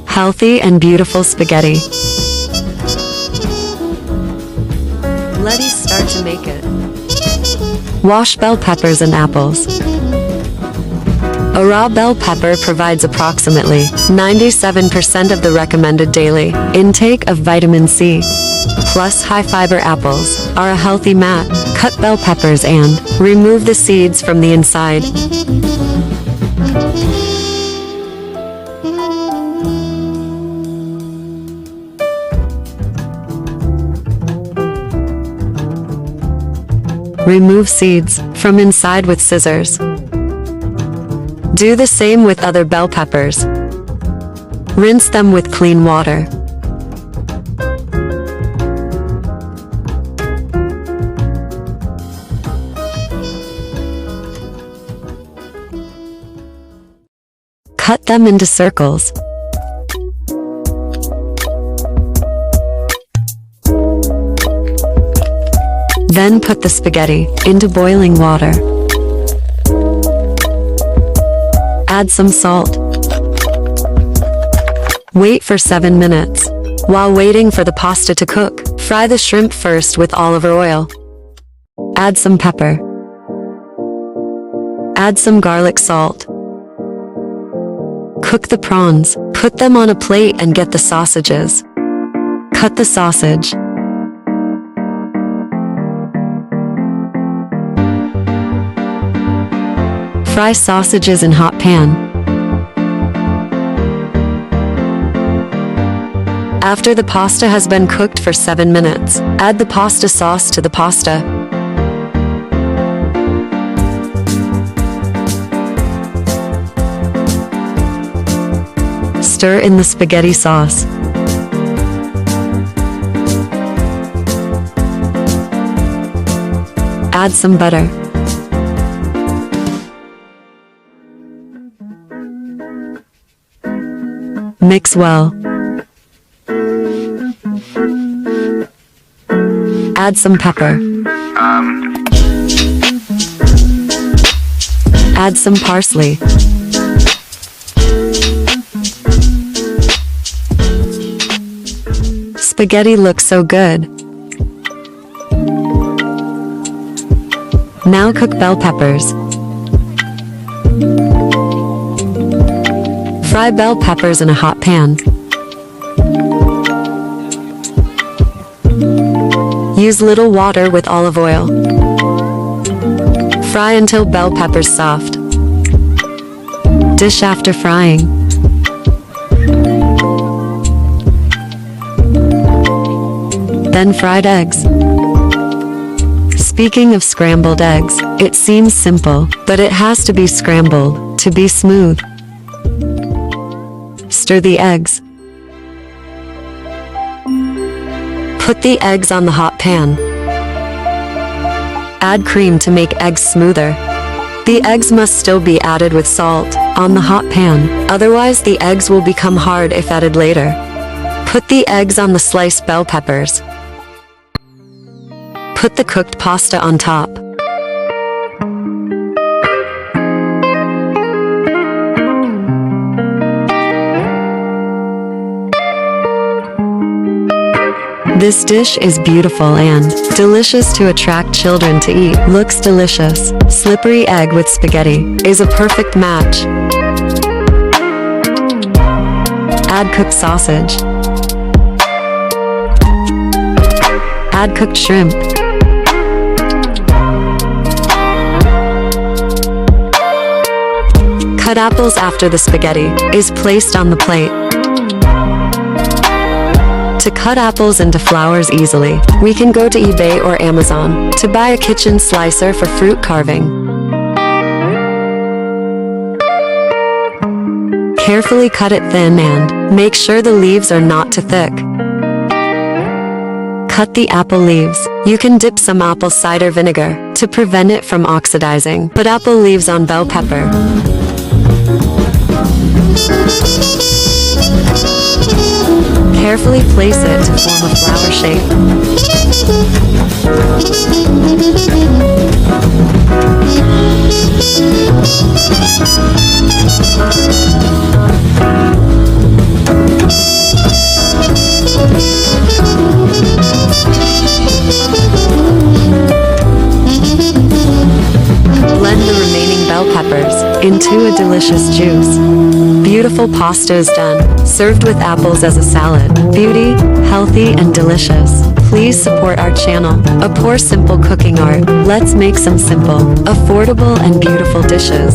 Healthy and beautiful spaghetti. Let's start to make it. Wash bell peppers and apples. A raw bell pepper provides approximately 97% of the recommended daily intake of vitamin C. Plus high-fiber apples are a healthy match. Cut bell peppers and remove the seeds from the inside. Remove seeds from inside with scissors. Do the same with other bell peppers. Rinse them with clean water. Cut them into circles. Then put the spaghetti into boiling water. Add some salt. Wait for 7 minutes. While waiting for the pasta to cook, fry the shrimp first with olive oil. Add some pepper. Add some garlic salt. Cook the prawns. Put them on a plate and get the sausages. Cut the sausage. Fry sausages in hot pan. After the pasta has been cooked for 7 minutes, add the pasta sauce to the pasta. Stir in the spaghetti sauce. Add some butter. Mix well. Add some pepper. Add some parsley. Spaghetti looks so good. Now cook bell peppers. Fry bell peppers in a hot pan. Use little water with olive oil. Fry until bell peppers soft. Dish after frying. Then fried eggs. Speaking of scrambled eggs, it seems simple, but it has to be scrambled to be smooth. Stir the eggs. Put the eggs on the hot pan. Add cream to make eggs smoother. The eggs must still be added with salt on the hot pan, otherwise the eggs will become hard if added later. Put the eggs on the sliced bell peppers. Put the cooked pasta on top. This dish is beautiful and delicious to attract children to eat. Looks delicious. Slippery egg with spaghetti is a perfect match. Add cooked sausage. Add cooked shrimp. Cut apples after the spaghetti is placed on the plate. To cut apples into flowers easily, we can go to eBay or Amazon to buy a kitchen slicer for fruit carving. Carefully cut it thin and make sure the leaves are not too thick. Cut the apple leaves. You can dip some apple cider vinegar to prevent it from oxidizing. Put apple leaves on bell pepper. Carefully place it to form a flower shape. into a delicious juice. Beautiful pasta is done, served with apples as a salad. Beauty, healthy and delicious. Please support our channel. A pour simple cooking art. Let's make some simple, affordable and beautiful dishes.